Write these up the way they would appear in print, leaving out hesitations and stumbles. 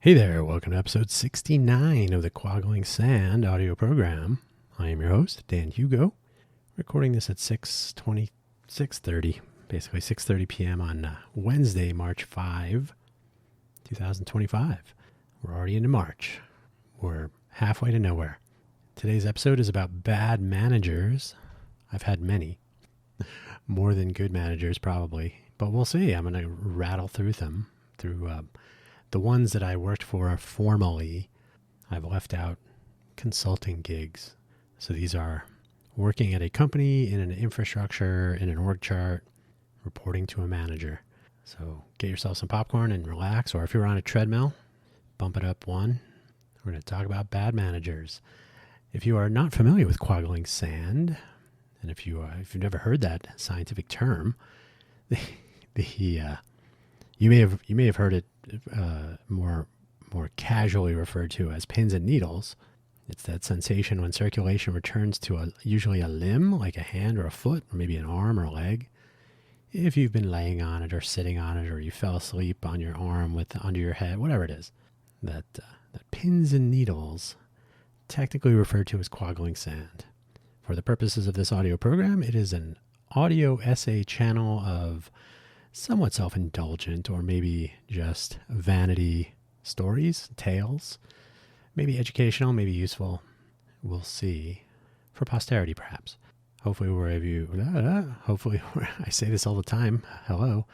Hey there, welcome to episode 69 of the Quaggling Sand audio program. I am your host, Dan Hugo, recording this at 6:30, basically 6:30 p.m. on Wednesday, March 5, 2025. We're already into March. We're halfway to nowhere. Today's episode is about bad managers. I've had many, more than good managers probably, but we'll see. I'm going to rattle through them, the ones that I worked for formally. I've left out consulting gigs. So these are working at a company, in an infrastructure, in an org chart, reporting to a manager. So get yourself some popcorn and relax, or if you're on a treadmill, bump it up one. We're going to talk about bad managers. If you are not familiar with quaggling sand, and if you've never heard that scientific term, you may have heard it more casually referred to as pins and needles. It's that sensation when circulation returns to usually a limb, like a hand or a foot, or maybe an arm or a leg. If you've been laying on it or sitting on it, or you fell asleep on your arm under your head, whatever it is, that pins and needles, technically referred to as quaggling sand. For the purposes of this audio program, it is an audio essay channel of somewhat self-indulgent or maybe just vanity stories, tales, maybe educational, maybe useful. We'll see. For posterity, perhaps. Hopefully, I say this all the time. Hello.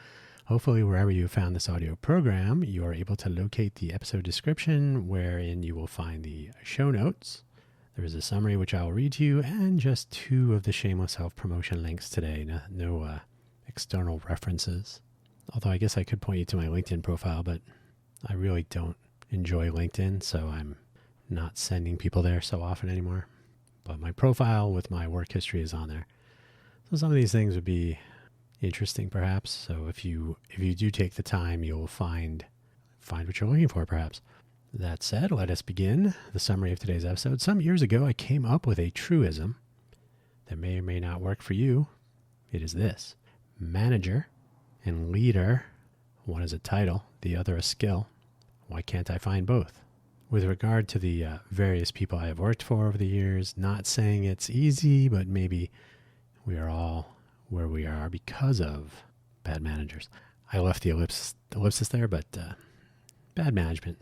Hopefully, wherever you found this audio program, you are able to locate the episode description, wherein you will find the show notes. There is a summary which I will read to you, and just two of the shameless self-promotion links today. No external references. Although I guess I could point you to my LinkedIn profile, but I really don't enjoy LinkedIn, so I'm not sending people there so often anymore. But my profile with my work history is on there. So some of these things would be interesting perhaps. So if you do take the time, you'll find what you're looking for perhaps. That said, let us begin the summary of today's episode. Some years ago, I came up with a truism that may or may not work for you. It is this: manager and leader, one is a title, the other a skill. Why can't I find both? With regard to the various people I have worked for over the years, not saying it's easy, but maybe we are all where we are because of bad managers. I left the ellipsis there, but bad management,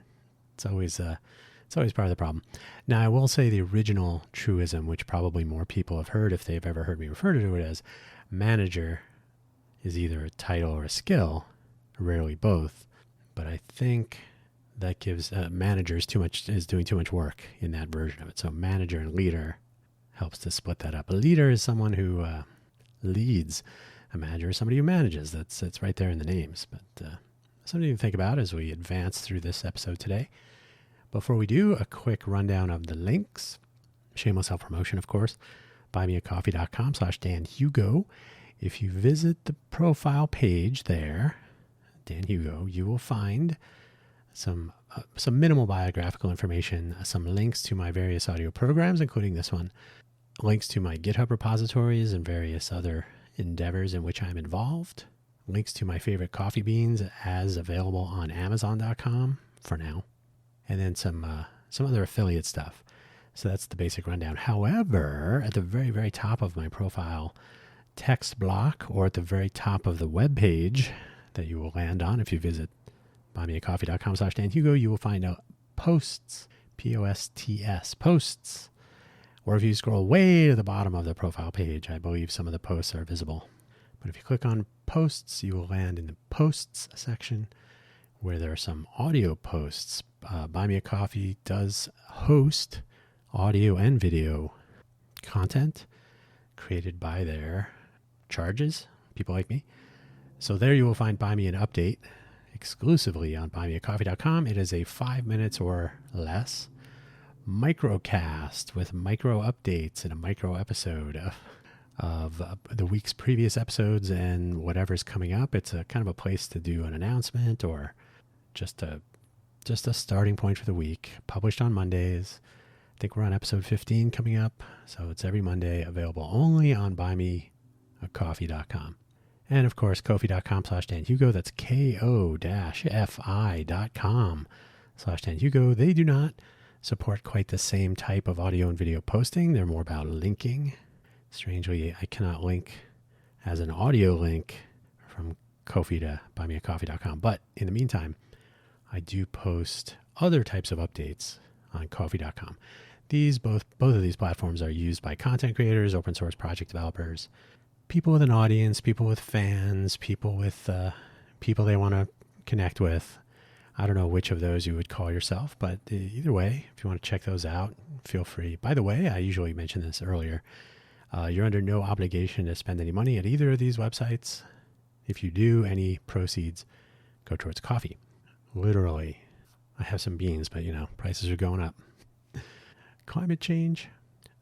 it's always part of the problem. Now, I will say the original truism, which probably more people have heard if they've ever heard me refer to it as manager, is either a title or a skill, rarely both. But I think that gives managers is doing too much work in that version of it. So manager and leader helps to split that up. A leader is someone who leads. A manager is somebody who manages. That's right there in the names. But something to think about as we advance through this episode today. Before we do, a quick rundown of the links. Shameless self-promotion, of course. buymeacoffee.com/DanHugo. If you visit the profile page there, Dan Hugo, you will find some minimal biographical information, some links to my various audio programs, including this one, links to my GitHub repositories and various other endeavors in which I'm involved, links to my favorite coffee beans as available on Amazon.com for now, and then some other affiliate stuff. So that's the basic rundown. However, at the very, very top of my profile text block, or at the very top of the web page that you will land on if you visit buymeacoffee.com/DanHugo, you will find posts, P-O-S-T-S, posts. Or if you scroll way to the bottom of the profile page, I believe some of the posts are visible. But if you click on posts, you will land in the posts section where there are some audio posts. Buy Me a Coffee does host audio and video content created by their charges, people like me. So there you will find Buy Me an Update exclusively on buymeacoffee.com. It is a 5 minutes or less microcast with micro updates and a micro episode of the week's previous episodes and whatever's coming up. It's a kind of a place to do an announcement or just a starting point for the week. Published on Mondays. I think we're on episode 15 coming up. So it's every Monday, available only on buymeacoffee.com. And of course, ko-fi.com/DanHugo. That's ko-fi.com/DanHugo. /10Hugo. They do not support quite the same type of audio and video posting. They're more about linking. Strangely, I cannot link as an audio link from Ko-fi to buymeacoffee.com. But in the meantime, I do post other types of updates on Ko-fi.com. Both of these platforms are used by content creators, open source project developers, people with an audience, people with fans, people with people they want to connect with. I don't know which of those you would call yourself, but either way, if you want to check those out, feel free. By the way, I usually mention this earlier. You're under no obligation to spend any money at either of these websites. If you do, any proceeds go towards coffee. Literally. I have some beans, but prices are going up. Climate change.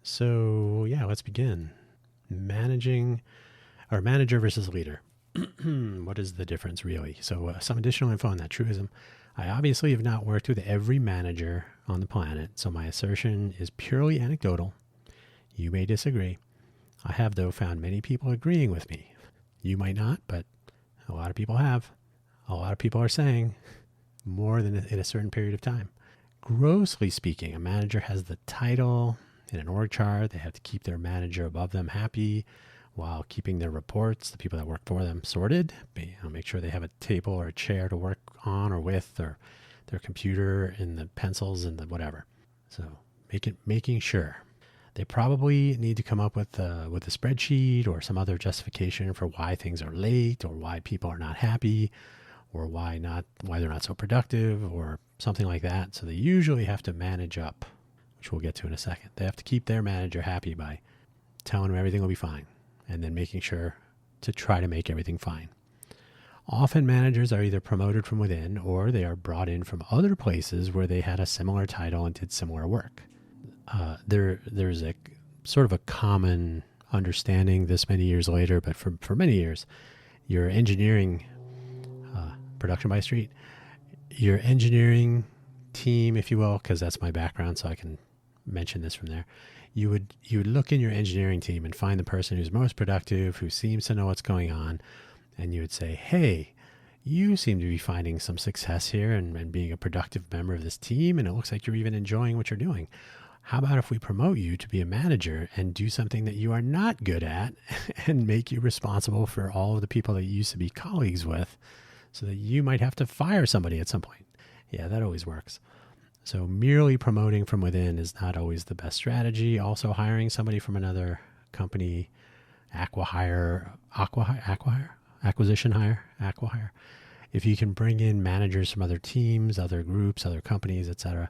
So yeah, let's begin. Manager versus leader. What is the difference really? So some additional info on that truism. I obviously have not worked with every manager on the planet, so my assertion is purely anecdotal. You may disagree. I have, though, found many people agreeing with me. You might not, but a lot of people have. A lot of people are saying more than in a certain period of time. Grossly speaking, a manager has the title in an org chart. They have to keep their manager above them happy while keeping their reports, the people that work for them, sorted. Make sure they have a table or a chair to work on or with, or their computer and the pencils and the whatever. So making sure. They probably need to come up with a spreadsheet or some other justification for why things are late or why people are not happy or why they're not so productive or something like that. So they usually have to manage up, which we'll get to in a second. They have to keep their manager happy by telling them everything will be fine and then making sure to try to make everything fine. Often managers are either promoted from within or they are brought in from other places where they had a similar title and did similar work. There's a sort of a common understanding this many years later, but for many years, your engineering, production by street, your engineering team, if you will, because that's my background, so I can mention this from there. You would look in your engineering team and find the person who's most productive, who seems to know what's going on, and you would say, hey, you seem to be finding some success here and being a productive member of this team, and it looks like you're even enjoying what you're doing. How about if we promote you to be a manager and do something that you are not good at and make you responsible for all of the people that you used to be colleagues with so that you might have to fire somebody at some point? Yeah, that always works. So merely promoting from within is not always the best strategy. Also hiring somebody from another company, acquisition hire. If you can bring in managers from other teams, other groups, other companies, etc.,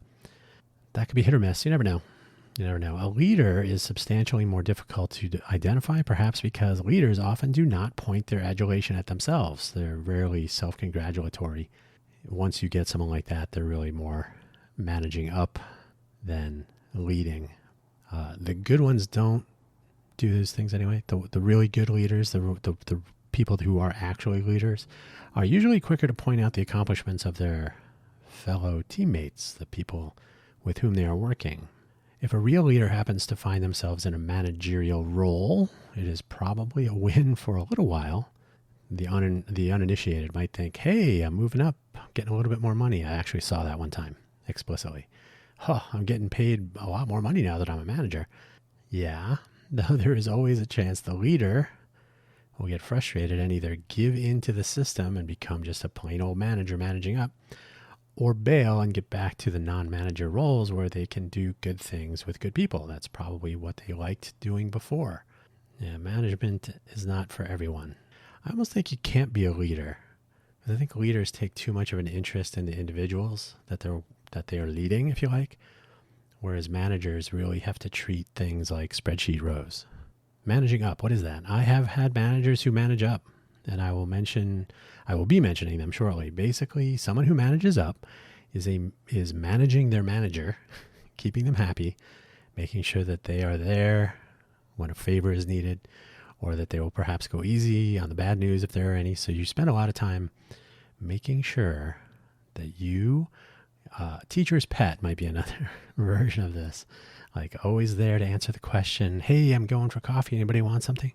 that could be hit or miss. You never know. A leader is substantially more difficult to identify, perhaps because leaders often do not point their adulation at themselves. They're rarely self-congratulatory. Once you get someone like that, they're really more managing up than leading. The good ones don't do those things anyway. The really good leaders, the people who are actually leaders, are usually quicker to point out the accomplishments of their fellow teammates, the people with whom they are working. If a real leader happens to find themselves in a managerial role, it is probably a win for a little while. The uninitiated might think, hey, I'm moving up, getting a little bit more money. I actually saw that one time explicitly. I'm getting paid a lot more money now that I'm a manager. Yeah, though there is always a chance the leader will get frustrated and either give in to the system and become just a plain old manager managing up, or bail and get back to the non-manager roles where they can do good things with good people. That's probably what they liked doing before. Yeah, management is not for everyone. I almost think you can't be a leader. I think leaders take too much of an interest in the individuals that they are leading, if you like, whereas managers really have to treat things like spreadsheet rows. Managing up, what is that? I have had managers who manage up, and I will be mentioning them shortly. Basically, someone who manages up is managing their manager, keeping them happy, making sure that they are there when a favor is needed, or that they will perhaps go easy on the bad news if there are any. So you spend a lot of time making sure that teacher's pet might be another version of this. Like always there to answer the question, hey, I'm going for coffee. Anybody want something?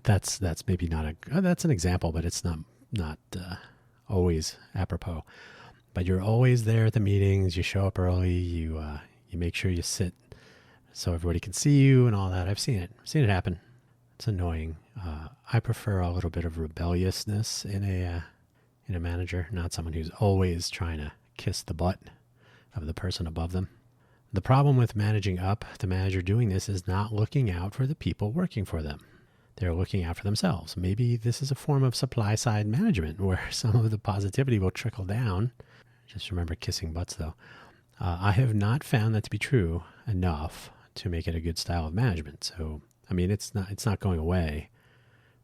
That's maybe not that's an example, but it's not always apropos. but you're always there at the meetings. You show up early. You make sure you sit so everybody can see you and all that. I've seen it happen. It's annoying. I prefer a little bit of rebelliousness in a manager, not someone who's always trying to kiss the butt of the person above them. The problem with managing up, the manager doing this is not looking out for the people working for them. They're looking out for themselves. Maybe this is a form of supply side management where some of the positivity will trickle down. Just remember kissing butts though. I have not found that to be true enough to make it a good style of management. So, I mean, it's not going away,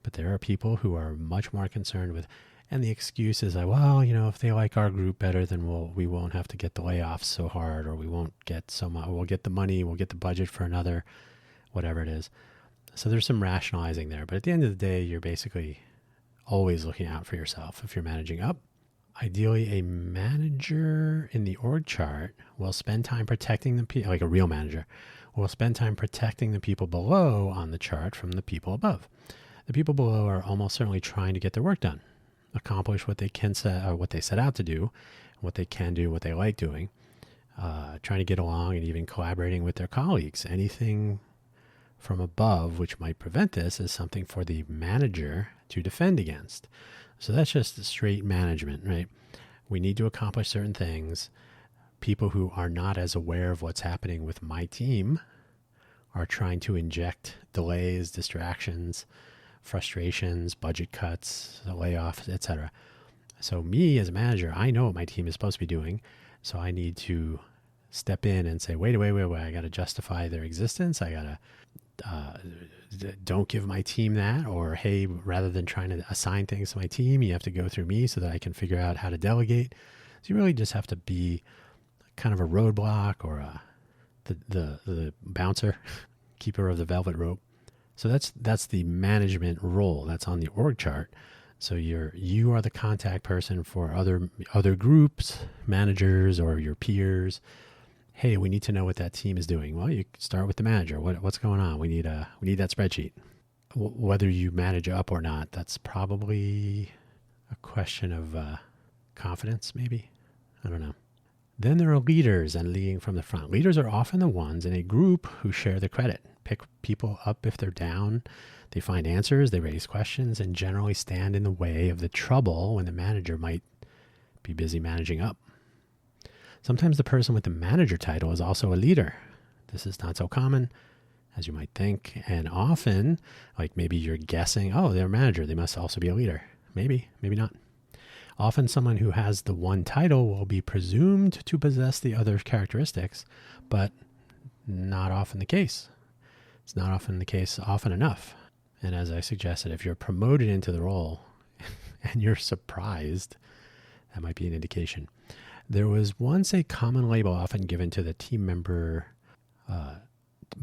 but there are people who are much more concerned with, and the excuse is like, well, if they like our group better, then we won't have to get the layoffs so hard, or we won't get so much, we'll get the money, we'll get the budget for another, whatever it is. So there's some rationalizing there, but at the end of the day, you're basically always looking out for yourself if you're managing up. Ideally, a manager in the org chart will spend time protecting the people, like a real manager, will spend time protecting the people below on the chart from the people above. The people below are almost certainly trying to get their work done, accomplish what they can or what they set out to do, what they can do, what they like doing, trying to get along and even collaborating with their colleagues. Anything from above which might prevent this is something for the manager to defend against. So that's just straight management, right? We need to accomplish certain things. People who are not as aware of what's happening with my team are trying to inject delays, distractions, frustrations, budget cuts, layoffs, etc. So me as a manager, I know what my team is supposed to be doing. So I need to step in and say, wait, I got to justify their existence. I got to don't give my team that, or hey, rather than trying to assign things to my team, you have to go through me so that I can figure out how to delegate. So you really just have to be kind of a roadblock or the bouncer, keeper of the velvet rope. So that's the management role that's on the org chart. So you are the contact person for other groups, managers, or your peers. Hey, we need to know what that team is doing. Well, you start with the manager. What's going on? We need that spreadsheet. Whether you manage up or not, that's probably a question of confidence, maybe. I don't know. Then there are leaders and leading from the front. Leaders are often the ones in a group who share the credit, pick people up if they're down. They find answers, they raise questions, and generally stand in the way of the trouble when the manager might be busy managing up. Sometimes the person with the manager title is also a leader. This is not so common as you might think. And often, like maybe you're guessing, oh, they're a manager, they must also be a leader. Maybe not. Often someone who has the one title will be presumed to possess the other characteristics, but not often the case. It's not often the case often enough. And as I suggested, if you're promoted into the role and you're surprised, that might be an indication. There was once a common label often given to the team member,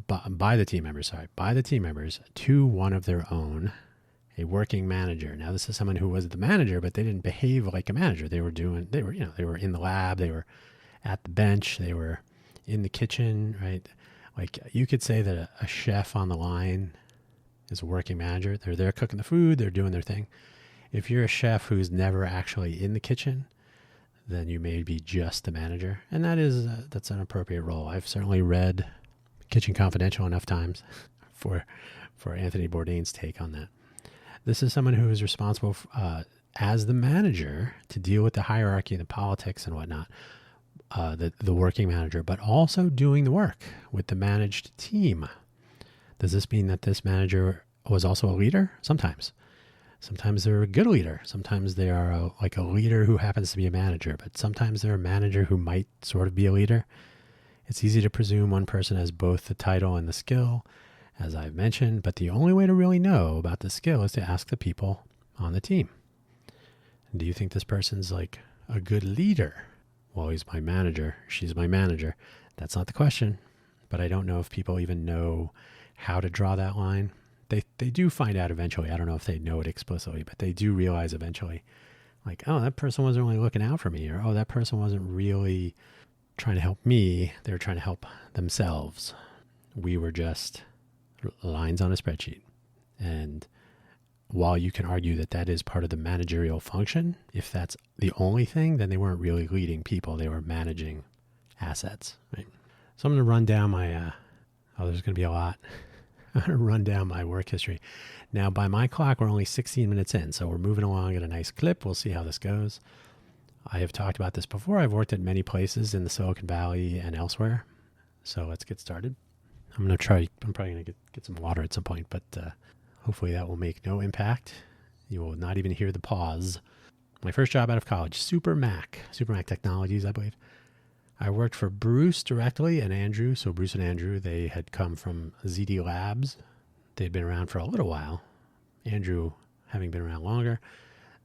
by the team members to one of their own, a working manager. Now, this is someone who was the manager, but they didn't behave like a manager. They were in the lab, they were at the bench, they were in the kitchen, right? Like you could say that a chef on the line is a working manager. They're there cooking the food, they're doing their thing. If you're a chef who's never actually in the kitchen, then you may be just the manager. And that's an appropriate role. I've certainly read Kitchen Confidential enough times for Anthony Bourdain's take on that. This is someone who is responsible as the manager to deal with the hierarchy and the politics and whatnot, the working manager, but also doing the work with the managed team. Does this mean that this manager was also a leader? Sometimes. Sometimes they're a good leader. Sometimes they are like a leader who happens to be a manager, but sometimes they're a manager who might sort of be a leader. It's easy to presume one person has both the title and the skill, as I've mentioned, but the only way to really know about the skill is to ask the people on the team. Do you think this person's like a good leader? Well, he's my manager. She's my manager. That's not the question, but I don't know if people even know how to draw that line. They do find out eventually. I don't know if they know it explicitly, but they do realize eventually, like, oh, that person wasn't really looking out for me, or oh, that person wasn't really trying to help me. They were trying to help themselves. We were just lines on a spreadsheet. And while you can argue that that is part of the managerial function, if that's the only thing, then they weren't really leading people. They were managing assets, right? So I'm going to run down my, there's going to be a lot. I'm going to run down my work history. Now, by my clock, we're only 16 minutes in, so we're moving along at a nice clip. We'll see how this goes. I have talked about this before. I've worked at many places in the Silicon Valley and elsewhere. So let's get started. I'm probably going to get some water at some point, but hopefully that will make no impact. You will not even hear the pause. My first job out of college, Supermac Technologies, I believe. I worked for Bruce directly and Andrew. So Bruce and Andrew, they had come from ZD Labs. They'd been around for a little while. Andrew having been around longer.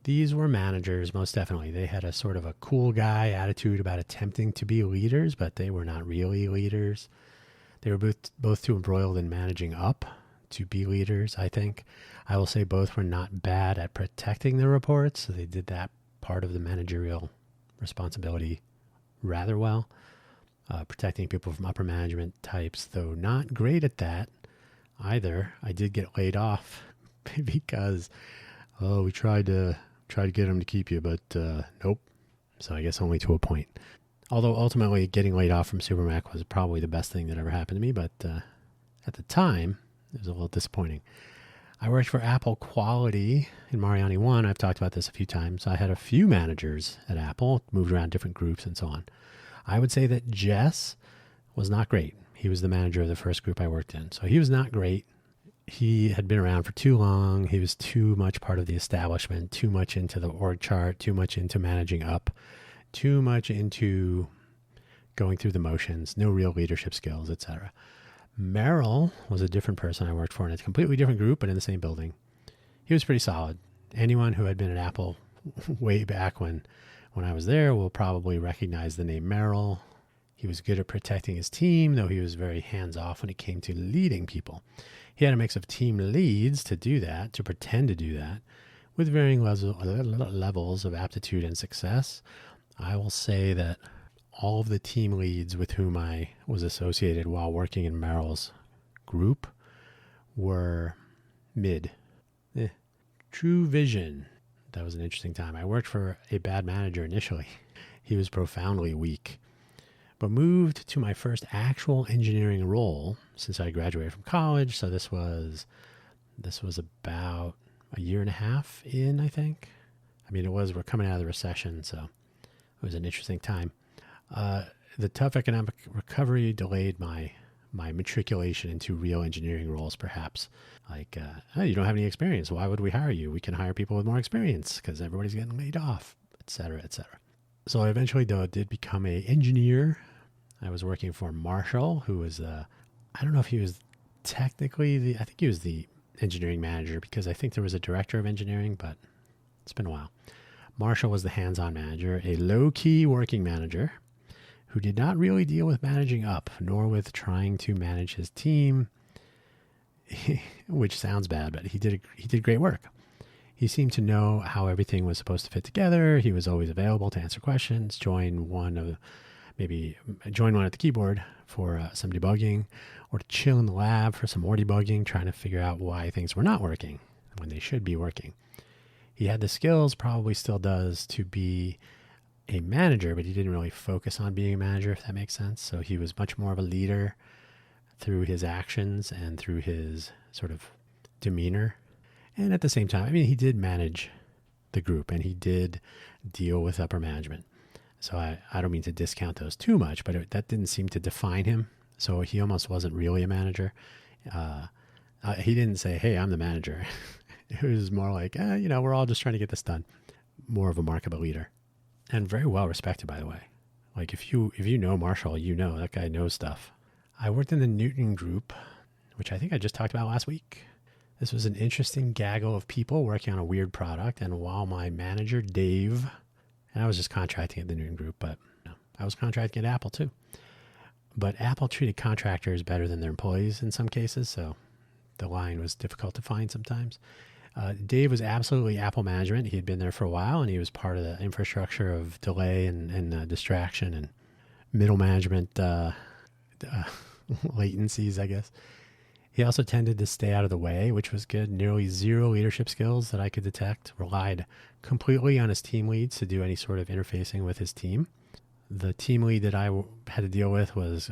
These were managers, most definitely. They had a sort of a cool guy attitude about attempting to be leaders, but they were not really leaders. They were both too embroiled in managing up to be leaders, I think. I will say both were not bad at protecting the reports. So they did that part of the managerial responsibility rather well, protecting people from upper management types, though not great at that either. I did get laid off because, we tried to get them to keep you, but nope. So I guess only to a point. Although ultimately getting laid off from Supermac was probably the best thing that ever happened to me, but at the time, it was a little disappointing. I worked for Apple Quality in Mariani One. I've talked about this a few times. I had a few managers at Apple, moved around different groups and so on. I would say that Jess was not great. He was the manager of the first group I worked in. So he was not great. He had been around for too long. He was too much part of the establishment, too much into the org chart, too much into managing up, too much into going through the motions, no real leadership skills, etc. Merrill was a different person I worked for in a completely different group, but in the same building. He was pretty solid. Anyone who had been at Apple way back when I was there will probably recognize the name Merrill. He was good at protecting his team, though he was very hands-off when it came to leading people. He had a mix of team leads to do that, to pretend to do that, with varying levels of aptitude and success. I will say that all of the team leads with whom I was associated while working in Merrill's group were mid. True Vision. That was an interesting time. I worked for a bad manager initially. He was profoundly weak, but moved to my first actual engineering role since I graduated from college. So this was about a year and a half in, I think. I mean, we're coming out of the recession, so it was an interesting time. The tough economic recovery delayed my matriculation into real engineering roles, perhaps. Like, oh, you don't have any experience. Why would we hire you? We can hire people with more experience because everybody's getting laid off, et cetera, et cetera. So I eventually, though, did become an engineer. I was working for Marshall, who was, I don't know if he was technically I think he was the engineering manager because I think there was a director of engineering, but it's been a while. Marshall was the hands-on manager, a low-key working manager who did not really deal with managing up, nor with trying to manage his team, which sounds bad, but he did great work. He seemed to know how everything was supposed to fit together. He was always available to answer questions, join one at the keyboard for some debugging, or to chill in the lab for some more debugging, trying to figure out why things were not working when they should be working. He had the skills, probably still does, to be a manager, but he didn't really focus on being a manager, if that makes sense. So he was much more of a leader through his actions and through his sort of demeanor. And at the same time, I mean, he did manage the group and he did deal with upper management. So I don't mean to discount those too much, but that didn't seem to define him. So he almost wasn't really a manager. He didn't say, hey, I'm the manager. It was more like, we're all just trying to get this done. More of a mark of a leader. And very well respected, by the way. Like if you know Marshall, that guy knows stuff. I worked in the Newton group, which I think I just talked about last week. This was an interesting gaggle of people working on a weird product. And while my manager, Dave, and I was just contracting at the Newton group, but I was contracting at Apple too. But Apple treated contractors better than their employees in some cases. So the line was difficult to find sometimes. Dave was absolutely Apple management. He had been there for a while, and he was part of the infrastructure of delay and distraction and middle management latencies, I guess. He also tended to stay out of the way, which was good. Nearly zero leadership skills that I could detect. Relied completely on his team leads to do any sort of interfacing with his team. The team lead that I had to deal with was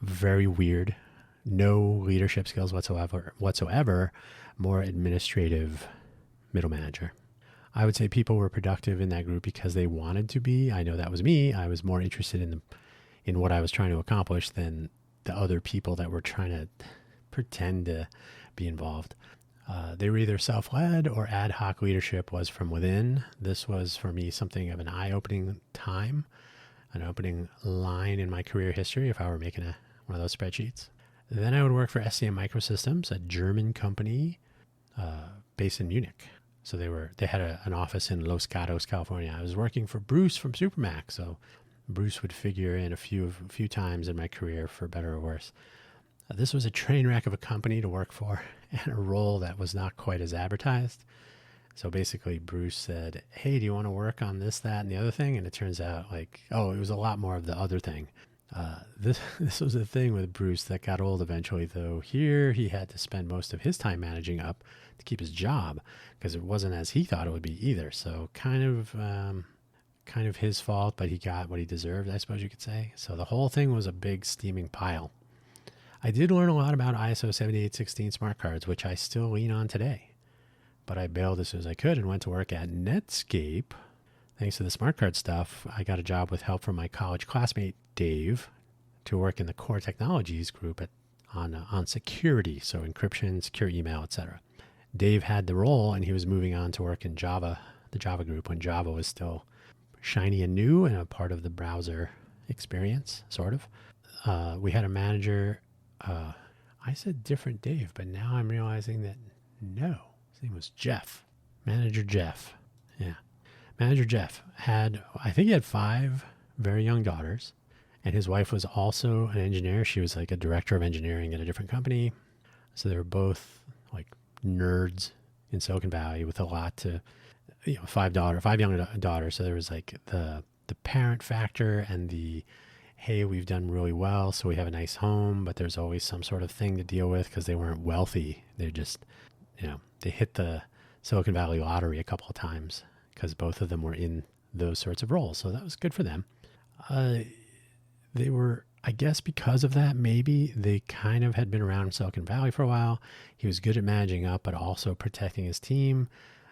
very weird. No leadership skills whatsoever. More administrative middle manager. I would say people were productive in that group because they wanted to be. I know that was me. I was more interested in what I was trying to accomplish than the other people that were trying to pretend to be involved. They were either self-led or ad hoc leadership was from within. This was for me something of an eye-opening time, an opening line in my career history if I were making one of those spreadsheets. Then I would work for SCM Microsystems, a German company based in Munich. So they had an office in Los Gatos, California. I was working for Bruce from Supermax, so Bruce would figure in a few times in my career, for better or worse. This was a train wreck of a company to work for and a role that was not quite as advertised. So basically, Bruce said, "Hey, do you want to work on this, that, and the other thing?" And it turns out it was a lot more of the other thing. This was a thing with Bruce that got old eventually, though. Here he had to spend most of his time managing up to keep his job because it wasn't as he thought it would be either. So kind of his fault, but he got what he deserved, I suppose you could say. So the whole thing was a big steaming pile. I did learn a lot about ISO 7816 smart cards, which I still lean on today. But I bailed as soon as I could and went to work at Netscape. Thanks to the smart card stuff, I got a job with help from my college classmate, Dave, to work in the core technologies group on security, so encryption, secure email, etc. Dave had the role, and he was moving on to work in Java, the Java group, when Java was still shiny and new and a part of the browser experience, sort of. We had a manager. I said different Dave, but now I'm realizing that no, his name was Jeff. Manager Jeff. Yeah. Manager Jeff I think he had 5 very young daughters, and his wife was also an engineer. She was like a director of engineering at a different company. So they were both like nerds in Silicon Valley with a lot to, 5 young daughters. So there was like the parent factor and the, hey, we've done really well, so we have a nice home, but there's always some sort of thing to deal with because they weren't wealthy. They're just, they hit the Silicon Valley lottery a couple of times because both of them were in those sorts of roles. So that was good for them. They were, I guess because of that, maybe they kind of had been around Silicon Valley for a while. He was good at managing up, but also protecting his team.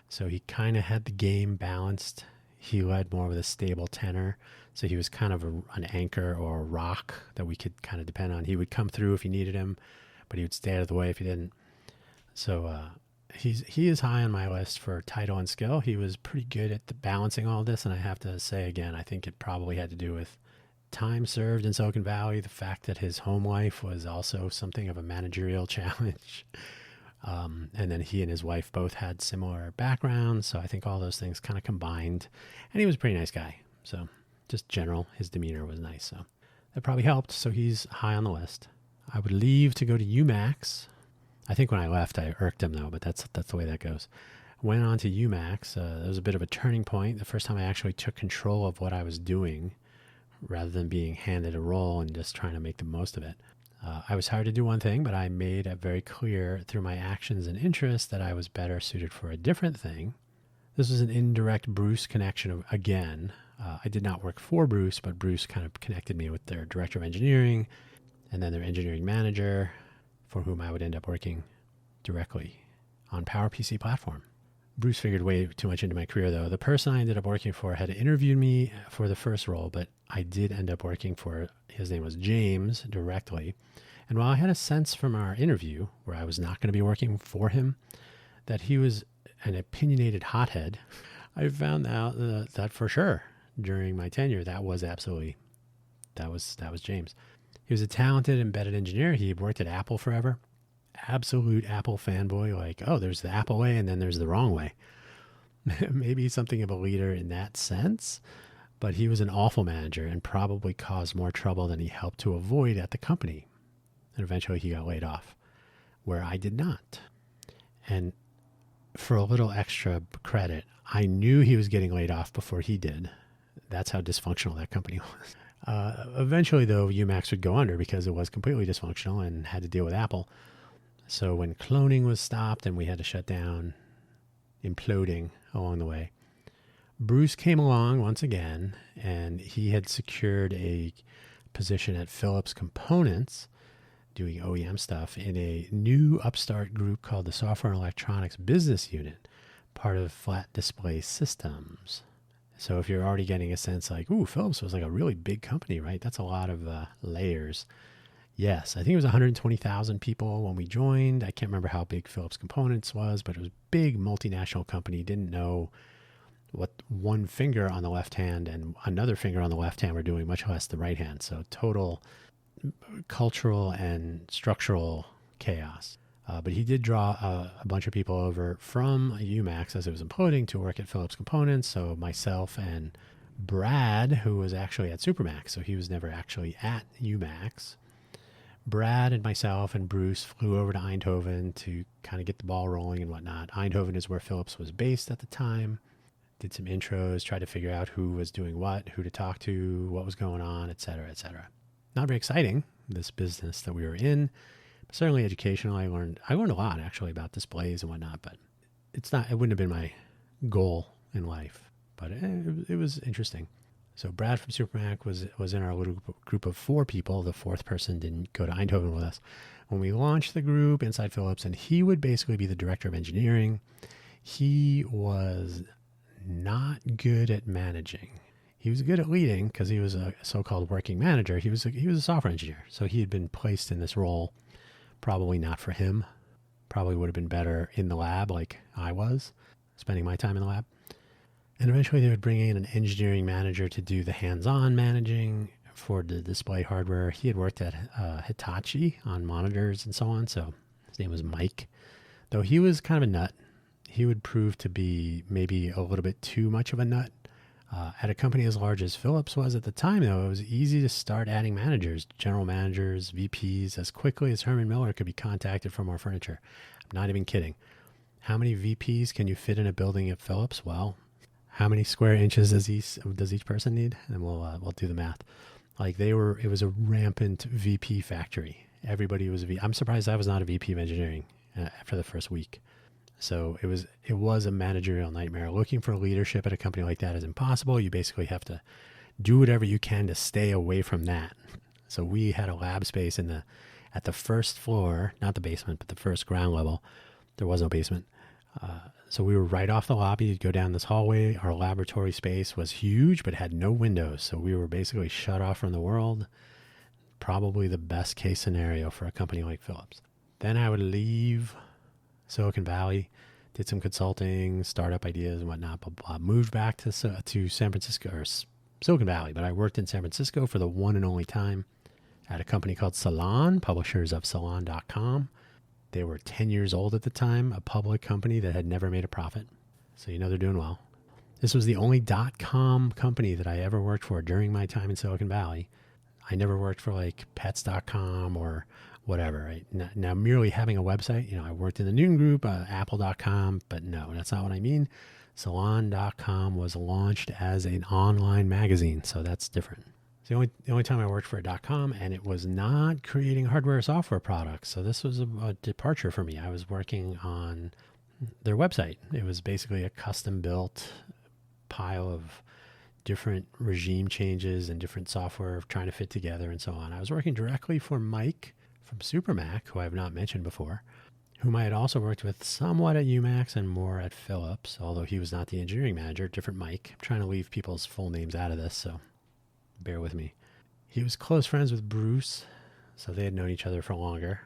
So he kind of had the game balanced. He led more with a stable tenor. So he was kind of an anchor or a rock that we could kind of depend on. He would come through if you needed him, but he would stay out of the way if you didn't. So he is high on my list for title and skill. He was pretty good at balancing all this. And I have to say again, I think it probably had to do with time served in Silicon Valley, the fact that his home life was also something of a managerial challenge. And then he and his wife both had similar backgrounds. So I think all those things kind of combined. And he was a pretty nice guy. So just general, his demeanor was nice. So that probably helped. So he's high on the list. I would leave to go to UMax. I think when I left, I irked him though, but that's the way that goes. Went on to UMax. It was a bit of a turning point. The first time I actually took control of what I was doing rather than being handed a role and just trying to make the most of it. I was hired to do one thing, but I made it very clear through my actions and interests that I was better suited for a different thing. This was an indirect Bruce connection again. I did not work for Bruce, but Bruce kind of connected me with their director of engineering and then their engineering manager, for whom I would end up working directly on PowerPC platform. Bruce figured way too much into my career, though. The person I ended up working for had interviewed me for the first role, but I did end up working for, his name was James, directly. And while I had a sense from our interview, where I was not going to be working for him, that he was an opinionated hothead, I found out that for sure during my tenure, that was James. He was a talented embedded engineer. He had worked at Apple forever. Absolute Apple fanboy, like, oh, there's the Apple way and then there's the wrong way. Maybe something of a leader in that sense, but he was an awful manager and probably caused more trouble than he helped to avoid at the company. And eventually he got laid off, where I did not. And for a little extra credit, I knew he was getting laid off before he did. That's how dysfunctional that company was. Eventually, though, UMax would go under because it was completely dysfunctional and had to deal with Apple. So when cloning was stopped and we had to shut down, imploding along the way, Bruce came along once again, and he had secured a position at Philips Components doing OEM stuff in a new upstart group called the Software and Electronics Business Unit, part of Flat Display Systems. So if you're already getting a sense like, ooh, Philips was like a really big company, right? That's a lot of layers. Yes, I think it was 120,000 people when we joined. I can't remember how big Philips Components was, but it was a big multinational company. Didn't know what one finger on the left hand and another finger on the left hand were doing, much less the right hand. So total cultural and structural chaos. But he did draw a bunch of people over from UMax as it was imploding to work at Philips Components. So myself and Brad, who was actually at Supermax, so he was never actually at UMax. Brad and myself and Bruce flew over to Eindhoven to kind of get the ball rolling and whatnot. Eindhoven is where Philips was based at the time. Did some intros, tried to figure out who was doing what, who to talk to, what was going on, et cetera, et cetera. Not very exciting, this business that we were in. But certainly educational. I learned a lot actually about displays and whatnot, but it wouldn't have been my goal in life, but it was interesting. So Brad from Supermac was in our little group of 4 people. The 4th person didn't go to Eindhoven with us. When we launched the group inside Philips, and he would basically be the director of engineering, he was not good at managing. He was good at leading because he was a so-called working manager. He was a software engineer. So he had been placed in this role, probably not for him. Probably would have been better in the lab like I was, spending my time in the lab. And eventually they would bring in an engineering manager to do the hands-on managing for the display hardware. He had worked at Hitachi on monitors and so on. So his name was Mike. Though he was kind of a nut, he would prove to be maybe a little bit too much of a nut. At a company as large as Philips was at the time, though, it was easy to start adding managers, general managers, VPs, as quickly as Herman Miller could be contacted for more furniture. I'm not even kidding. How many VPs can you fit in a building at Philips? Well, how many square inches does each person need? And we'll do the math. Like it was a rampant VP factory. Everybody was a VP. I'm surprised I was not a VP of engineering after the first week. So it was a managerial nightmare. Looking for leadership at a company like that is impossible. You basically have to do whatever you can to stay away from that. So we had a lab space at the first floor, not the basement, but the first ground level. There was no basement. So we were right off the lobby. You'd go down this hallway. Our laboratory space was huge, but had no windows. So we were basically shut off from the world. Probably the best case scenario for a company like Philips. Then I would leave Silicon Valley, did some consulting, startup ideas and whatnot, but moved back to San Francisco, or Silicon Valley, but I worked in San Francisco for the one and only time at a company called Salon, publishers of Salon.com. They were 10 years old at the time, a public company that had never made a profit. So they're doing well. This was the only .com company that I ever worked for during my time in Silicon Valley. I never worked for like pets.com or whatever. Right? Now, merely having a website, I worked in the Newton Group, apple.com, but no, that's not what I mean. Salon.com was launched as an online magazine, so that's different. It's the only time I worked for a .com, and it was not creating hardware or software products, so this was a departure for me. I was working on their website. It was basically a custom-built pile of different regime changes and different software trying to fit together and so on. I was working directly for Mike from Supermac, who I have not mentioned before, whom I had also worked with somewhat at UMax and more at Philips, although he was not the engineering manager, different Mike. I'm trying to leave people's full names out of this, so bear with me. He was close friends with Bruce, so they had known each other for longer.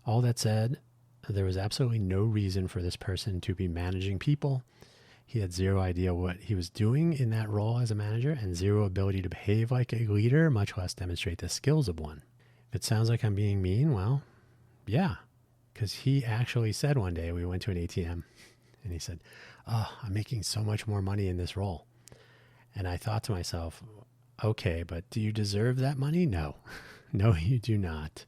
All that said, there was absolutely no reason for this person to be managing people. He had zero idea what he was doing in that role as a manager and zero ability to behave like a leader, much less demonstrate the skills of one. If it sounds like I'm being mean, well, yeah, because he actually said one day, we went to an ATM, and he said, I'm making so much more money in this role. And I thought to myself, okay, but do you deserve that money? No. No, you do not.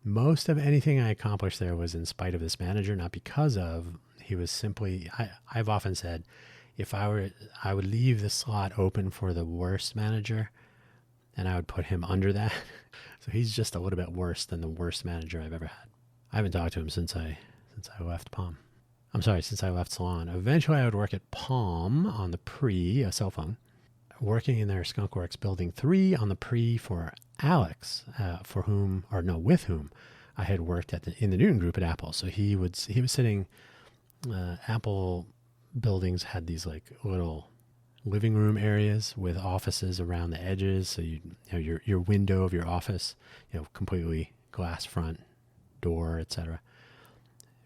Most of anything I accomplished there was in spite of this manager, not because of. He was simply, I've often said, I would leave the slot open for the worst manager and I would put him under that. So he's just a little bit worse than the worst manager I've ever had. I haven't talked to him since I left Palm. Since I left Salon. Eventually I would work at Palm on the pre, a cell phone, working in their Skunkworks Building 3 on the pre for Alex, with whom I had worked in the Newton Group at Apple. So he was sitting, Apple buildings had these like little living room areas with offices around the edges. So your window of your office, completely glass front door, etc.,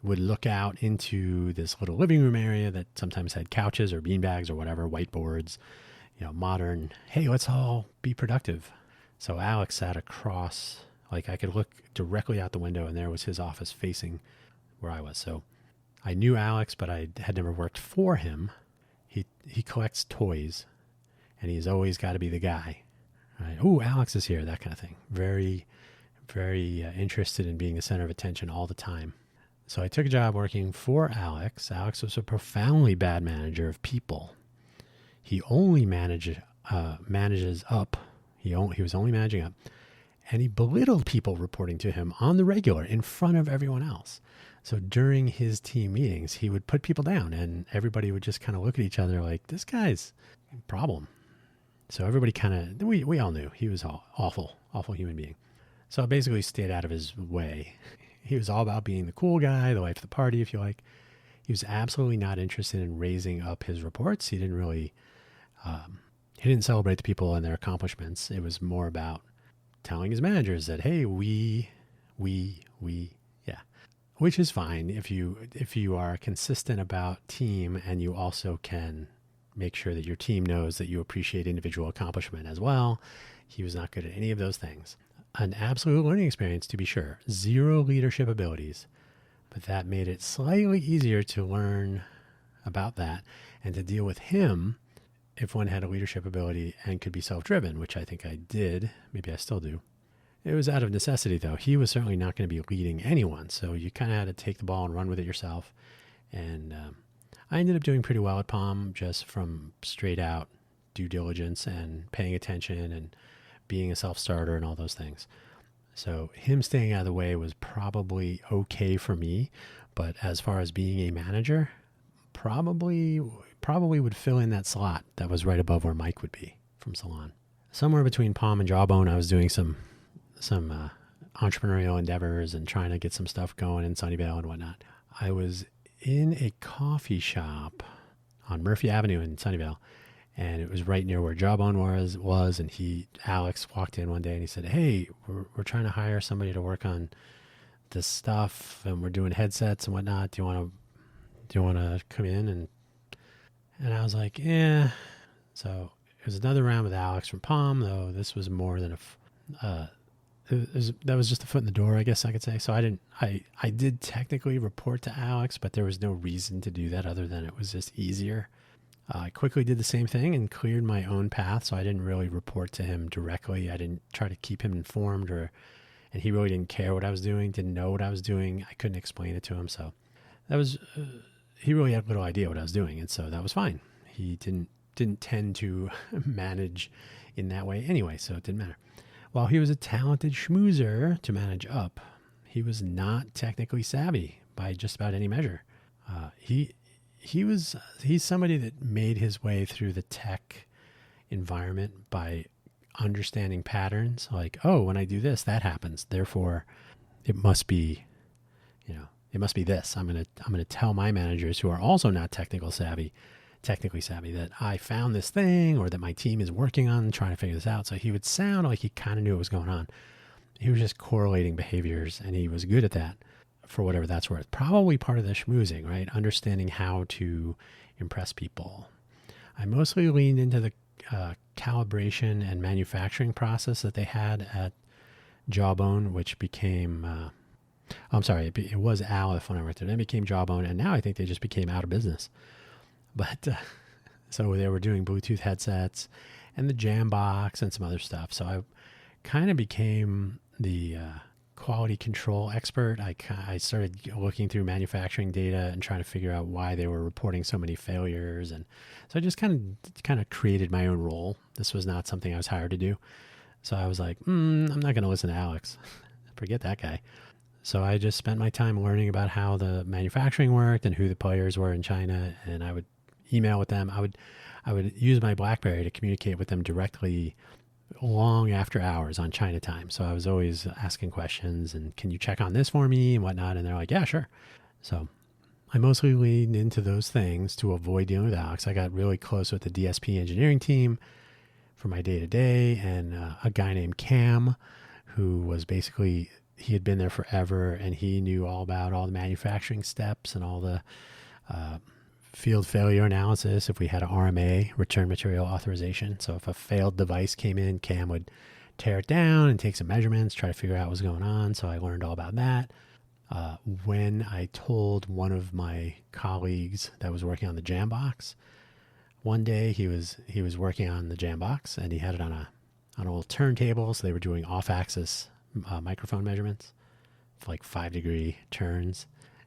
would look out into this little living room area that sometimes had couches or beanbags or whatever, whiteboards, modern, hey, let's all be productive. So Alex sat across, like I could look directly out the window and there was his office facing where I was. So I knew Alex, but I had never worked for him. He collects toys and he's always got to be the guy. Right? Oh, Alex is here, that kind of thing. Very, very interested in being the center of attention all the time. So I took a job working for Alex. Alex was a profoundly bad manager of people. He only manages up. He was only managing up. And he belittled people reporting to him on the regular in front of everyone else. So during his team meetings, he would put people down and everybody would just kind of look at each other like, this guy's a problem. So everybody we all knew he was awful human being. So I basically stayed out of his way. He was all about being the cool guy, the life of the party, if you like. He was absolutely not interested in raising up his reports. He didn't really, he didn't celebrate the people and their accomplishments. It was more about telling his managers that, hey, we, yeah, which is fine if you are consistent about team and you also can make sure that your team knows that you appreciate individual accomplishment as well. He was not good at any of those things. An absolute learning experience, to be sure. Zero leadership abilities, but that made it slightly easier to learn about that and to deal with him if one had a leadership ability and could be self-driven, which I think I did. Maybe I still do. It was out of necessity, though. He was certainly not going to be leading anyone, so you kind of had to take the ball and run with it yourself. And I ended up doing pretty well at Palm just from straight out due diligence and paying attention and being a self-starter and all those things. So him staying out of the way was probably okay for me, but as far as being a manager, probably would fill in that slot that was right above where Mike would be from Salon. Somewhere between Palm and Jawbone, I was doing some entrepreneurial endeavors and trying to get some stuff going in Sunnyvale and whatnot. I was in a coffee shop on Murphy Avenue in Sunnyvale, and it was right near where Jawbone was. And Alex walked in one day and he said, hey, we're trying to hire somebody to work on this stuff and we're doing headsets and whatnot. Do you want to come in? And I was like, yeah. So it was another round with Alex from Palm, though this was more than that was just a foot in the door, I guess I could say. So I did technically report to Alex, but there was no reason to do that other than it was just easier. I quickly did the same thing and cleared my own path, so I didn't really report to him directly. I didn't try to keep him informed, and he really didn't care what I was doing, didn't know what I was doing. I couldn't explain it to him, so that was he really had little idea what I was doing, and so that was fine. He didn't tend to manage in that way anyway, so it didn't matter. While he was a talented schmoozer to manage up, he was not technically savvy by just about any measure. He's somebody that made his way through the tech environment by understanding patterns, like, oh, when I do this, that happens. Therefore, it must be this. I'm gonna tell my managers who are also not technically savvy, that I found this thing or that my team is working on trying to figure this out. So he would sound like he kind of knew what was going on. He was just correlating behaviors, and he was good at that for whatever that's worth. Probably part of the schmoozing, right? Understanding how to impress people. I mostly leaned into the calibration and manufacturing process that they had at Jawbone, which became, it was Aleph when I worked there. Then it became Jawbone, and now I think they just became out of business. But so they were doing Bluetooth headsets and the Jambox and some other stuff. So I kind of became the quality control expert. I started looking through manufacturing data and trying to figure out why they were reporting so many failures. And so I just kind of created my own role. This was not something I was hired to do. So I was like, I'm not going to listen to Alex. Forget that guy. So I just spent my time learning about how the manufacturing worked and who the players were in China. And I would email with them. I would use my BlackBerry to communicate with them directly long after hours on China time. So I was always asking questions and can you check on this for me and whatnot? And they're like, yeah, sure. So I mostly leaned into those things to avoid dealing with Alex. I got really close with the DSP engineering team for my day to day, and a guy named Cam, who was basically, he had been there forever and he knew all about all the manufacturing steps and all the field failure analysis. If we had an RMA, return material authorization. So if a failed device came in, Cam would tear it down and take some measurements, try to figure out what was going on. So I learned all about that. When I told one of my colleagues that was working on the Jambox, one day he was working on the Jambox and he had it on a little turntable. So they were doing off-axis microphone measurements, like 5-degree turns.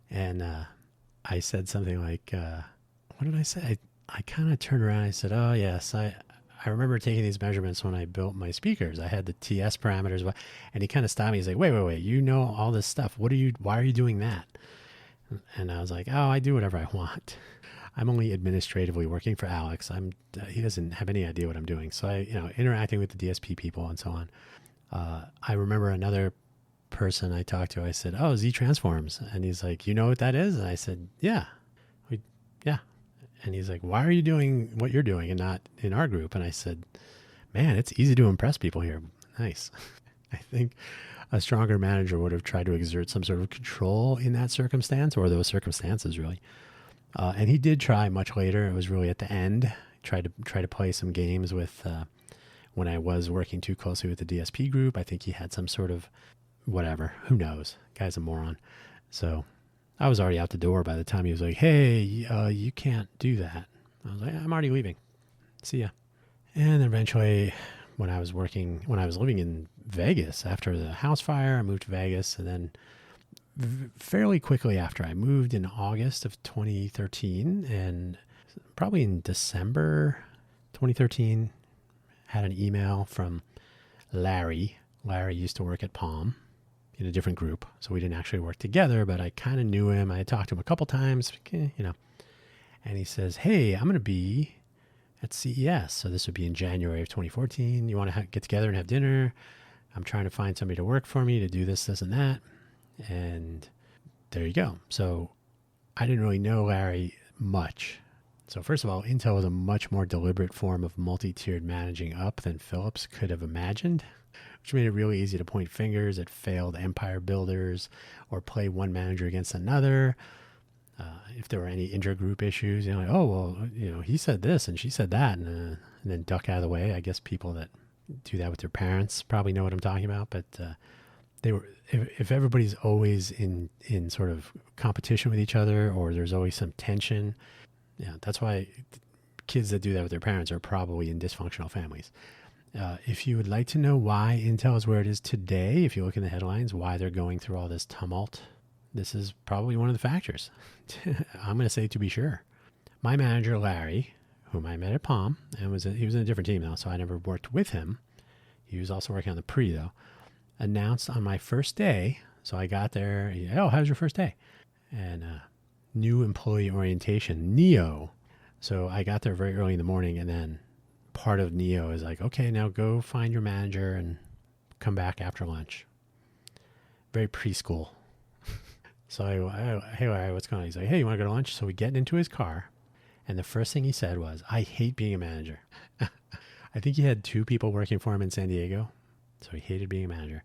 And I said something like, what did I say? I kind of turned around and I said, oh, yes, I remember taking these measurements when I built my speakers. I had the TS parameters. And he kind of stopped me. He's like, wait, you know all this stuff. Why are you doing that? And I was like, oh, I do whatever I want. I'm only administratively working for Alex. He doesn't have any idea what I'm doing. So interacting with the DSP people and so on. I remember another person I talked to, I said, oh, Z transforms. And he's like, you know what that is? And I said, yeah. Yeah. And he's like, why are you doing what you're doing and not in our group? And I said, man, it's easy to impress people here. Nice. I think a stronger manager would have tried to exert some sort of control in that circumstance, or those circumstances, really. And he did try much later. It was really at the end. Tried to play some games with when I was working too closely with the DSP group. I think he had some sort of whatever. Who knows? Guy's a moron. So I was already out the door by the time he was like, hey, you can't do that. I was like, I'm already leaving. See ya. And then eventually, when I was living in Vegas after the house fire, I moved to Vegas. And then fairly quickly after, I moved in August of 2013. And probably in December 2013, had an email from Larry. Larry used to work at Palm in a different group. So we didn't actually work together, but I kind of knew him. I had talked to him a couple times, and he says, hey, I'm going to be at CES. So this would be in January of 2014. You want to get together and have dinner? I'm trying to find somebody to work for me to do this, and that. And there you go. So I didn't really know Larry much. So first of all, Intel was a much more deliberate form of multi-tiered managing up than Philips could have imagined, which made it really easy to point fingers at failed empire builders or play one manager against another. If there were any intergroup issues, like, oh, well, he said this and she said that, and then duck out of the way. I guess people that do that with their parents probably know what I'm talking about, but if everybody's always in sort of competition with each other, or there's always some tension, that's why kids that do that with their parents are probably in dysfunctional families. If you would like to know why Intel is where it is today, if you look in the headlines, why they're going through all this tumult, this is probably one of the factors. I'm going to say to be sure. My manager, Larry, whom I met at Palm, and he was in a different team now, so I never worked with him. He was also working on the pre, though. Announced on my first day, so I got there, oh, how's your first day? And new employee orientation, NEO. So I got there very early in the morning, and then part of NEO is like, okay, now go find your manager and come back after lunch. Very preschool. So hey, Larry, what's going on? He's like, hey, you want to go to lunch? So we get into his car, and the first thing he said was, I hate being a manager. I think he had 2 people working for him in San Diego, so he hated being a manager.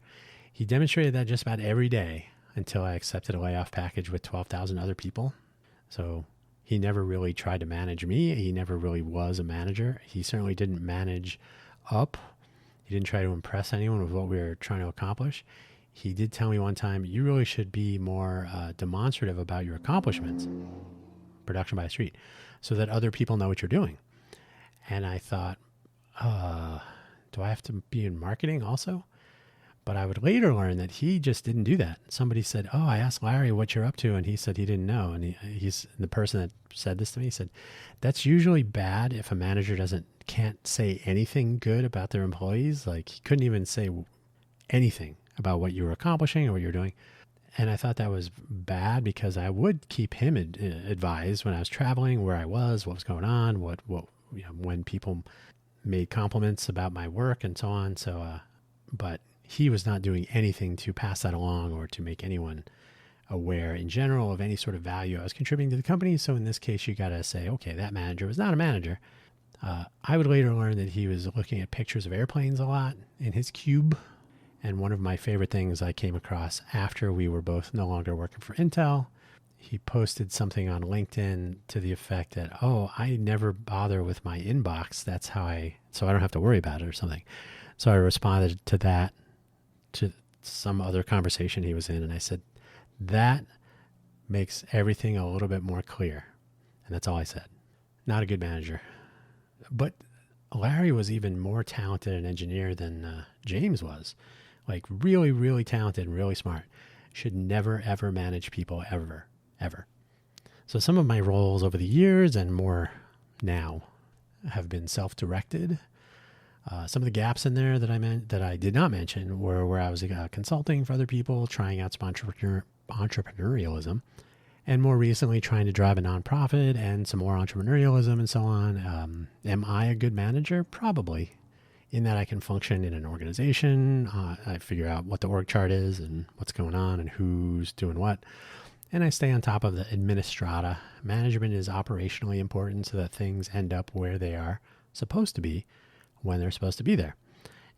He demonstrated that just about every day until I accepted a layoff package with 12,000 other people. So he never really tried to manage me. He never really was a manager. He certainly didn't manage up. He didn't try to impress anyone with what we were trying to accomplish. He did tell me one time, you really should be more demonstrative about your accomplishments, production by the street, so that other people know what you're doing. And I thought, do I have to be in marketing also? But I would later learn that he just didn't do that. Somebody said, oh, I asked Larry what you're up to, and he said he didn't know. And he's the person that said this to me said, that's usually bad if a manager doesn't can't say anything good about their employees. Like he couldn't even say anything about what you were accomplishing or what you're doing. And I thought that was bad because I would keep him advised when I was traveling, where I was, what was going on, what when people made compliments about my work and so on. So, but he was not doing anything to pass that along or to make anyone aware in general of any sort of value I was contributing to the company. So in this case, you got to say, okay, that manager was not a manager. I would later learn that he was looking at pictures of airplanes a lot in his cube. And one of my favorite things I came across after we were both no longer working for Intel, he posted something on LinkedIn to the effect that, oh, I never bother with my inbox. That's how so I don't have to worry about it or something. So I responded to that, to some other conversation he was in. And I said, that makes everything a little bit more clear. And that's all I said. Not a good manager. But Larry was even more talented an engineer than James was. Like really, really talented and really smart. Should never, ever manage people ever. So some of my roles over the years and more now have been self-directed. Some of the gaps in there that I did not mention were where I was consulting for other people, trying out some entrepreneurialism, and more recently trying to drive a nonprofit and some more entrepreneurialism and so on. Am I a good manager? Probably. In that I can function in an organization. I figure out what the org chart is and what's going on and who's doing what. And I stay on top of the administrata. Management is operationally important so that things end up where they are supposed to be when they're supposed to be there.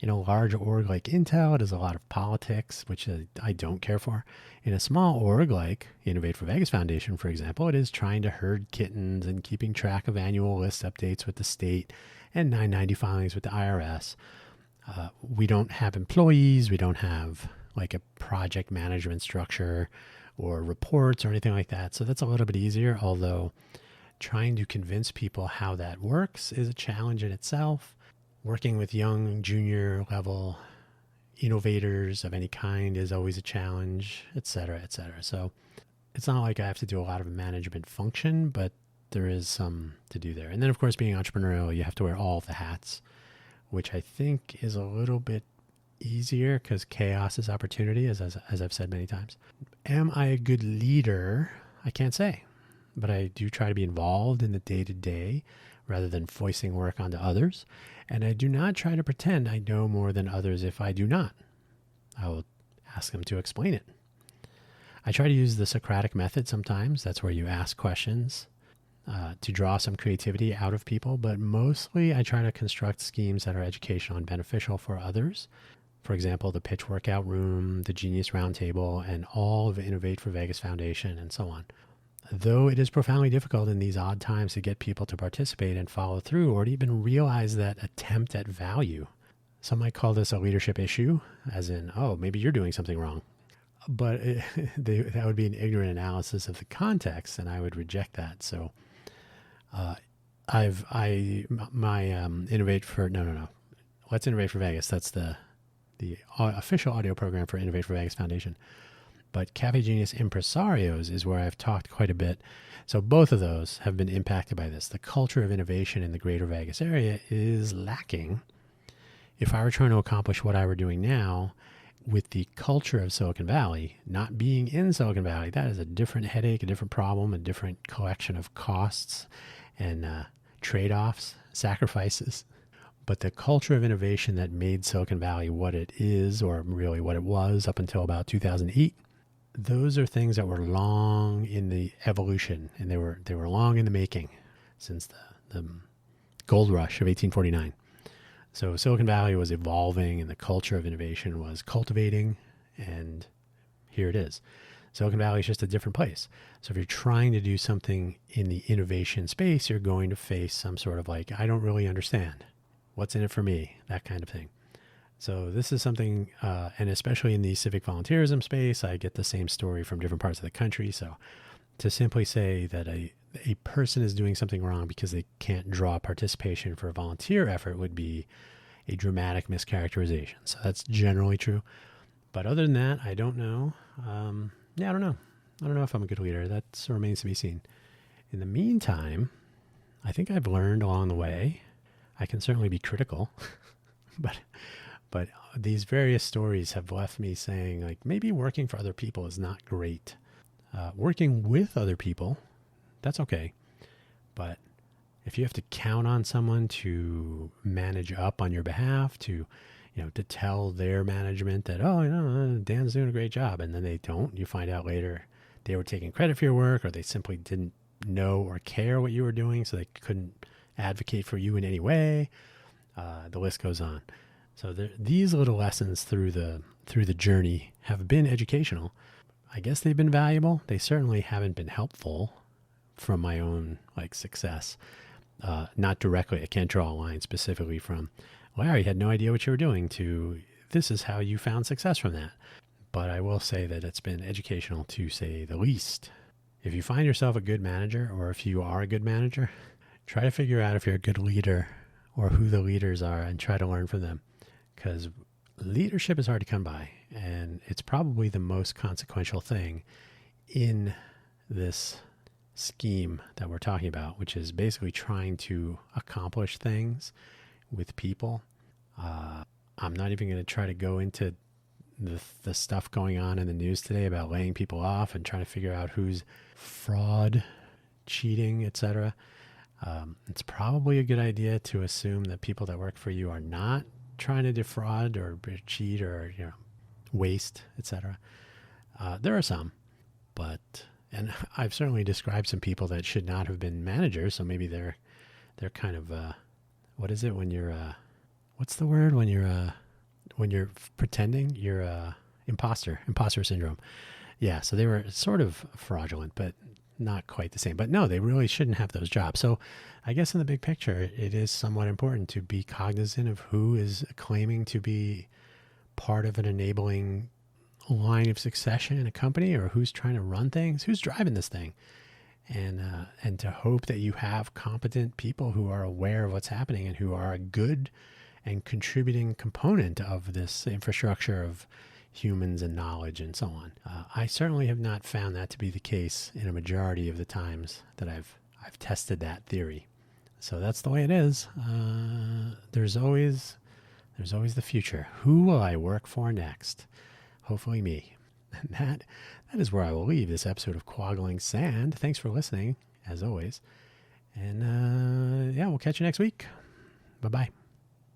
In a large org like Intel, it is a lot of politics, which I don't care for. In a small org like Innovate for Vegas Foundation, for example, it is trying to herd kittens and keeping track of annual list updates with the state and 990 filings with the IRS. We don't have employees. We don't have like a project management structure or reports or anything like that. So that's a little bit easier, although trying to convince people how that works is a challenge in itself. Working with young junior level innovators of any kind is always a challenge, et cetera, et cetera. So it's not like I have to do a lot of management function, but there is some to do there. And then, of course, being entrepreneurial, you have to wear all of the hats, which I think is a little bit easier because chaos is opportunity, as I've said many times. Am I a good leader? I can't say, but I do try to be involved in the day-to-day rather than foisting work onto others. And I do not try to pretend I know more than others if I do not. I will ask them to explain it. I try to use the Socratic method sometimes. That's where you ask questions to draw some creativity out of people. But mostly I try to construct schemes that are educational and beneficial for others. For example, the Pitch Workout Room, the Genius Roundtable, and all of Innovate for Vegas Foundation, and so on. Though it is profoundly difficult in these odd times to get people to participate and follow through or to even realize that attempt at value. Some might call this a leadership issue, as in, oh, maybe you're doing something wrong. But that would be an ignorant analysis of the context, and I would reject that. So Innovate for, no. Let's Innovate for Vegas. That's the official audio program for Innovate for Vegas Foundation. But Cafe Genius Impresarios is where I've talked quite a bit. So both of those have been impacted by this. The culture of innovation in the greater Vegas area is lacking. If I were trying to accomplish what I were doing now with the culture of Silicon Valley, not being in Silicon Valley, that is a different headache, a different problem, a different collection of costs and trade-offs, sacrifices. But the culture of innovation that made Silicon Valley what it is, or really what it was up until about 2008, those are things that were long in the evolution, and they were long in the making since the gold rush of 1849. So Silicon Valley was evolving, and the culture of innovation was cultivating, and here it is. Silicon Valley is just a different place. So if you're trying to do something in the innovation space, you're going to face some sort of like, I don't really understand. What's in it for me? That kind of thing. So this is something, and especially in the civic volunteerism space, I get the same story from different parts of the country. So to simply say that a person is doing something wrong because they can't draw participation for a volunteer effort would be a dramatic mischaracterization. So that's generally true. But other than that, I don't know. I don't know. I don't know if I'm a good leader. That remains to be seen. In the meantime, I think I've learned along the way I can certainly be critical, but but these various stories have left me saying, like, maybe working for other people is not great. Working with other people, that's okay. But if you have to count on someone to manage up on your behalf, to to tell their management that, oh, Dan's doing a great job, and then they don't, you find out later they were taking credit for your work, or they simply didn't know or care what you were doing, so they couldn't advocate for you in any way. The list goes on. So these little lessons through the journey have been educational. I guess they've been valuable. They certainly haven't been helpful from my own success. Not directly. I can't draw a line specifically from Larry had no idea what you were doing to this is how you found success from that. But I will say that it's been educational, to say the least. If you find yourself a good manager, or if you are a good manager, try to figure out if you're a good leader or who the leaders are, and try to learn from them. Because leadership is hard to come by, and it's probably the most consequential thing in this scheme that we're talking about, which is basically trying to accomplish things with people. I'm not even going to try to go into the stuff going on in the news today about laying people off and trying to figure out who's fraud, cheating, etc. It's probably a good idea to assume that people that work for you are not trying to defraud or cheat or waste, etc. There are some, and I've certainly described some people that should not have been managers. So maybe they're kind of what is it when you're what's the word when you're pretending? You're imposter syndrome. Yeah, so they were sort of fraudulent, but not quite the same. But no, they really shouldn't have those jobs. So I guess in the big picture, it is somewhat important to be cognizant of who is claiming to be part of an enabling line of succession in a company, or who's trying to run things, who's driving this thing. And to hope that you have competent people who are aware of what's happening and who are a good and contributing component of this infrastructure of humans and knowledge and so on. I certainly have not found that to be the case in a majority of the times that I've tested that theory. So that's the way it is. There's always the future. Who will I work for next? Hopefully me. And that is where I will leave this episode of Quaggling Sand. Thanks for listening, as always. And we'll catch you next week. Bye-bye.